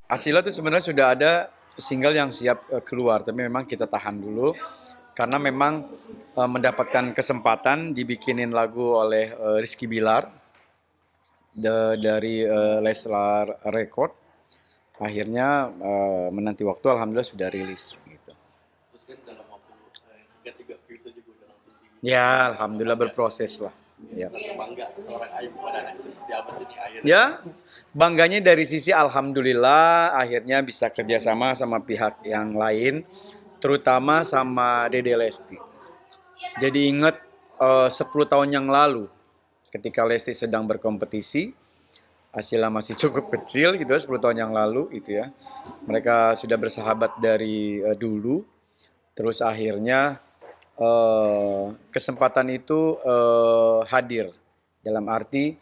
Asila tuh sebenarnya sudah ada single yang siap keluar, tapi memang kita tahan dulu karena memang mendapatkan kesempatan dibikinin lagu oleh Rizky Bilar dari Leslar Record. Akhirnya menanti waktu alhamdulillah sudah rilis gitu. Terus kan dalam waktu singkat juga views juga udah langsung tinggi. Ya, alhamdulillah berproses lah. Ya. Bangga seorang ayah pada anak seperti apa sih nih akhirnya? Ya, bangganya dari sisi alhamdulillah akhirnya bisa kerjasama sama pihak yang lain, terutama sama Dede Lesti. Jadi ingat 10 tahun yang lalu ketika Lesti sedang berkompetisi, Asila masih cukup kecil gitu ya, 10 tahun yang lalu itu ya. Mereka sudah bersahabat dari dulu, terus akhirnya kesempatan itu hadir dalam arti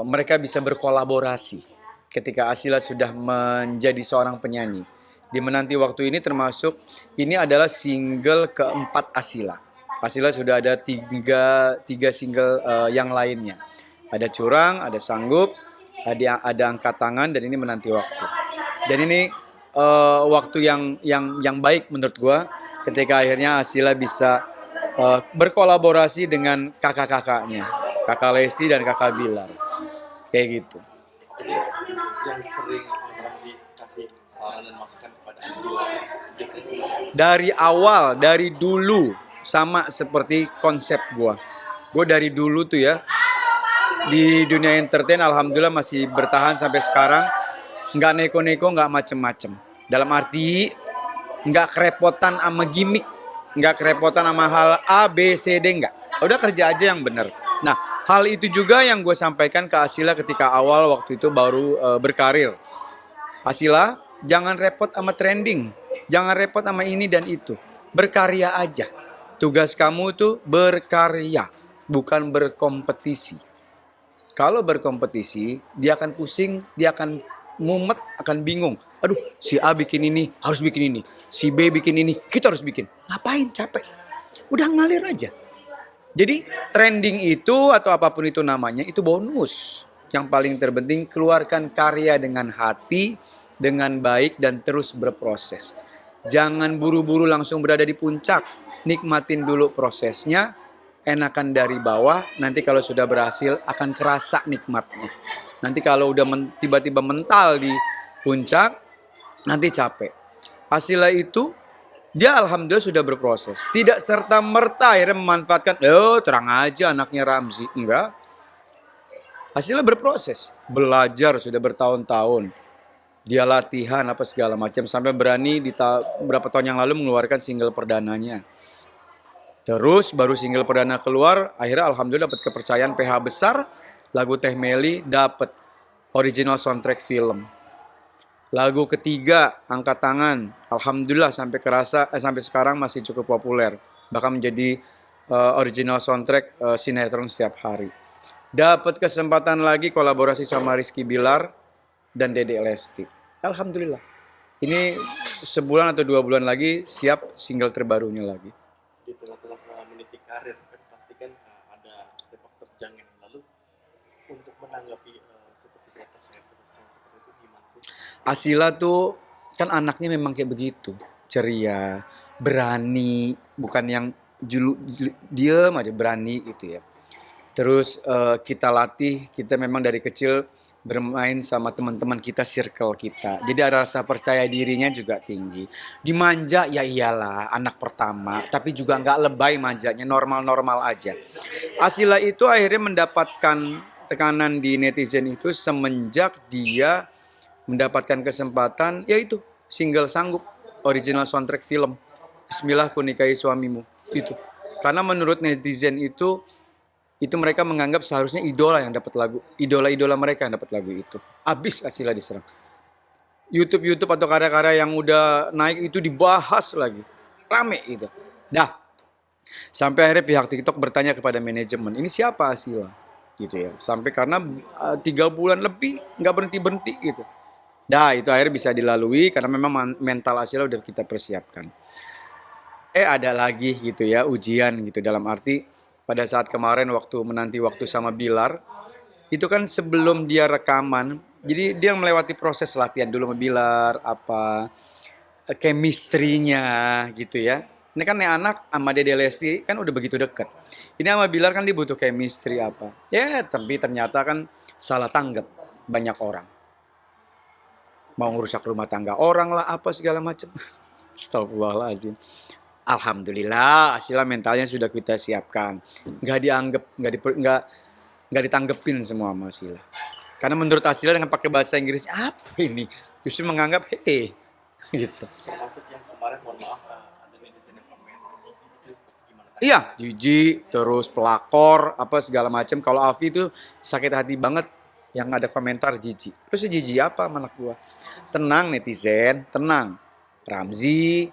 mereka bisa berkolaborasi ketika Asila sudah menjadi seorang penyanyi. Di Menanti Waktu ini termasuk ini adalah single keempat Asila. Asila sudah ada tiga single yang lainnya. Ada Curang, ada Sanggup, ada Angkat Tangan, dan ini Menanti Waktu. Dan ini waktu yang baik menurut gua ketika akhirnya Asila bisa berkolaborasi dengan kakak-kakaknya, kakak Lesti dan kakak Bilar, kayak gitu. Yang sering kasih saran dan masukan kepada Asila biasanya sih. Dari awal, dari dulu, sama seperti konsep gue dari dulu tuh ya di dunia entertain alhamdulillah masih bertahan sampai sekarang, nggak neko-neko, nggak macem-macem, dalam arti nggak kerepotan sama gimmick, nggak kerepotan sama hal A, B, C, D, nggak. Udah kerja aja yang bener. Nah, hal itu juga yang gue sampaikan ke Asila ketika awal waktu itu baru berkarir. Asila, jangan repot sama trending, jangan repot sama ini dan itu. Berkarya aja. Tugas kamu tuh berkarya, bukan berkompetisi. Kalau berkompetisi, dia akan pusing, dia akan mumet, akan bingung. Aduh, si A bikin ini, harus bikin ini. Si B bikin ini, kita harus bikin. Ngapain capek? Udah ngalir aja. Jadi trending itu atau apapun itu namanya, itu bonus. Yang paling terpenting keluarkan karya dengan hati, dengan baik dan terus berproses. Jangan buru-buru langsung berada di puncak. Nikmatin dulu prosesnya, enakan dari bawah, nanti kalau sudah berhasil akan kerasa nikmatnya. Nanti kalau udah tiba-tiba mental di puncak, nanti capek. Hasilnya itu dia alhamdulillah sudah berproses. Tidak serta-merta akhirnya memanfaatkan, oh terang aja anaknya Ramzi. Enggak. Hasilnya berproses. Belajar sudah bertahun-tahun. Dia latihan apa segala macam sampai berani di berapa tahun yang lalu mengeluarkan single perdananya. Terus baru single perdana keluar, akhirnya alhamdulillah dapat kepercayaan PH besar, lagu Teh Meli dapat original soundtrack film. Lagu ketiga Angkat Tangan, alhamdulillah sampai sampai sekarang masih cukup populer, bahkan menjadi original soundtrack sinetron setiap hari. Dapat kesempatan lagi kolaborasi sama Rizky Bilar dan Dede Lesti. Alhamdulillah. Ini sebulan atau 2 bulan lagi siap single terbarunya lagi. Di tengah-tengah meniti karir kan pasti kan ada sepak terjang yang lalu untuk menanggapi seperti kata saya terus yang seperti itu gimana sih? Asila tuh kan anaknya memang kayak begitu, ceria, berani, bukan yang diem aja, berani gitu ya. Terus kita latih, kita memang dari kecil bermain sama teman-teman kita, circle kita. Jadi ada rasa percaya dirinya juga tinggi. Dimanja ya iyalah, anak pertama, tapi juga nggak lebay manjanya, normal-normal aja. Asila itu akhirnya mendapatkan tekanan di netizen itu semenjak dia mendapatkan kesempatan, yaitu single Sanggup, original soundtrack film Bismillah Ku Nikahi Suamimu itu. Karena menurut netizen itu mereka menganggap seharusnya idola yang dapat lagu, idola-idola mereka yang dapat lagu itu. Abis Asila diserang. YouTube atau karya-karya yang udah naik itu dibahas lagi, rame gitu. Dah, sampai akhirnya pihak TikTok bertanya kepada manajemen, ini siapa Asila? Gitu ya. Sampai karena 3 bulan lebih nggak berhenti gitu. Dah, itu akhirnya bisa dilalui karena memang mental Asila udah kita persiapkan. Ada lagi gitu ya ujian gitu, dalam arti pada saat kemarin waktu menanti waktu sama Bilar, itu kan sebelum dia rekaman, Jadi dia melewati proses latihan dulu sama Bilar, apa chemistry-nya gitu ya. Ini kan nih anak sama Dede Lesti kan udah begitu deket. Ini sama Bilar kan dia butuh chemistry apa. Ya, tapi ternyata kan salah tanggap banyak orang. Mau ngerusak rumah tangga orang lah apa segala macam. Astagfirullahaladzim. Alhamdulillah hasilnya mentalnya sudah kita siapkan. Nggak dianggap, nggak ditanggepin semua sama Sila. Karena menurut Asila dengan pakai bahasa Inggris apa ini? Justru menganggap gitu. Termasuk yang kemarin, mohon maaf, ada netizen yang komen jijik itu gimana kan? Iya, jijik, terus pelakor, apa segala macam. Kalau Afi itu sakit hati banget yang ada komentar jijik. Terus jijik apa sama anak gua? Tenang netizen, tenang. Ramzi,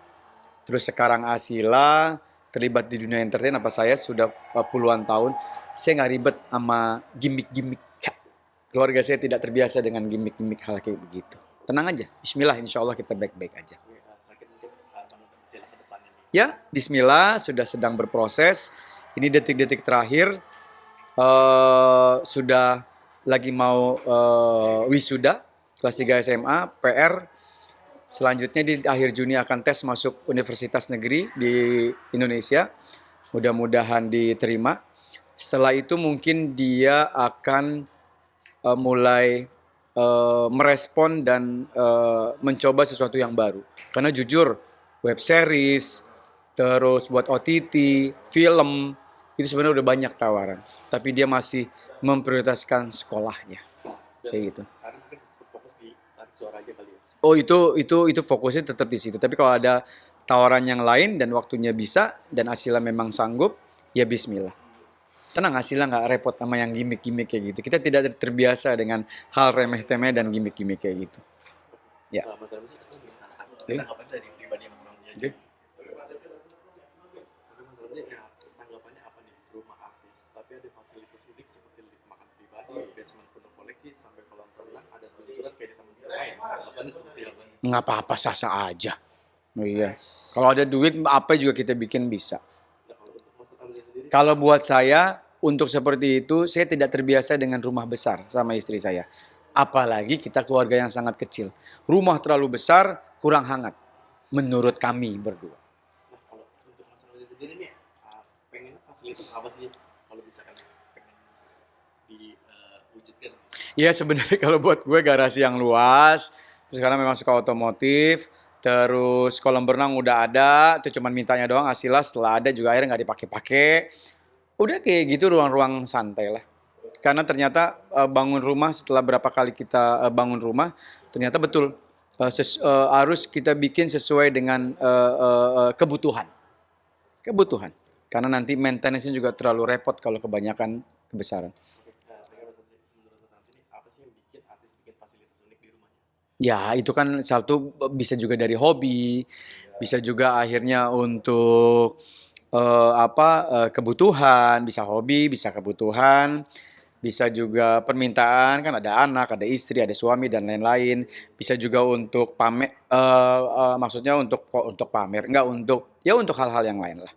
terus sekarang Asila terlibat di dunia entertain apa saya sudah puluhan tahun. Saya nggak ribet sama gimmick-gimmick. Keluarga saya tidak terbiasa dengan gimmick-gimmick hal kayak begitu. Tenang aja, bismillah insya Allah kita baik-baik aja. Oke, terakhir mungkin penutup Sila ke depannya nih. Ya, bismillah sudah sedang berproses. Ini detik-detik terakhir sudah lagi mau wisuda kelas 3 SMA, PR. Selanjutnya di akhir Juni akan tes masuk universitas negeri di Indonesia. Mudah-mudahan diterima. Setelah itu mungkin dia akan mulai merespon dan mencoba sesuatu yang baru. Karena jujur, web series, terus buat OTT, film, itu sebenarnya udah banyak tawaran. Tapi dia masih memprioritaskan sekolahnya. Kayak gitu. Karena mungkin berfokus di tarik suara aja kali ya. Oh itu fokusnya tetap di situ. Tapi kalau ada tawaran yang lain dan waktunya bisa dan Asila memang sanggup, ya bismillah. Tenang Asila nggak repot sama yang gimmick-gimmick kayak gitu. Kita tidak terbiasa dengan hal remeh-temeh dan gimmick-gimmick kayak gitu. Ya. Mas Ramzi, aku ingin Oke. tanggapan dari pribadi Mas Ramzi aja. Oke. Oke, Mas Ramzi, ya, tanggapannya apa nih rumah artis, tapi ada fasilitas unik seperti lift makan pribadi, basement penuh koleksi, sampai kolam renang, ada seluncuran kayak di taman lain. Tanggapannya seperti apa? Nggak apa-apa sah-sah aja. Oh iya. Kalau ada duit apa juga kita bikin bisa. Nah, kalau untuk Mas Ramzi sendiri, Kalau buat saya untuk seperti itu saya tidak terbiasa dengan rumah besar sama istri saya. Apalagi kita keluarga yang sangat kecil. Rumah terlalu besar kurang hangat menurut kami berdua. nah kalau untuk Mas Ramzi sendiri nih, pengen fasilitas apa sih kalau misalkan pengen diwujudkan? Ya sebenarnya kalau buat gue garasi yang luas, terus karena memang suka otomotif, terus kolam berenang udah ada, itu cuman mintanya doang Asila setelah ada juga akhirnya nggak dipakai-pakai. Udah kayak gitu ruang-ruang santai lah. Karena ternyata bangun rumah setelah berapa kali kita bangun rumah, ternyata betul harus kita bikin sesuai dengan kebutuhan. Kebutuhan. Karena nanti maintenance-nya juga terlalu repot kalau kebanyakan kebesaran. Oke, menurut Mas Ramzi nih, apa sih yang bikin artis bikin fasilitas unik di rumahnya? Ya, itu kan satu bisa juga dari hobi, bisa juga akhirnya untuk kebutuhan, bisa hobi, bisa kebutuhan, bisa juga permintaan kan ada anak, ada istri, ada suami dan lain-lain. Bisa juga untuk pamer, maksudnya untuk pamer, enggak untuk ya untuk hal-hal yang lain lah.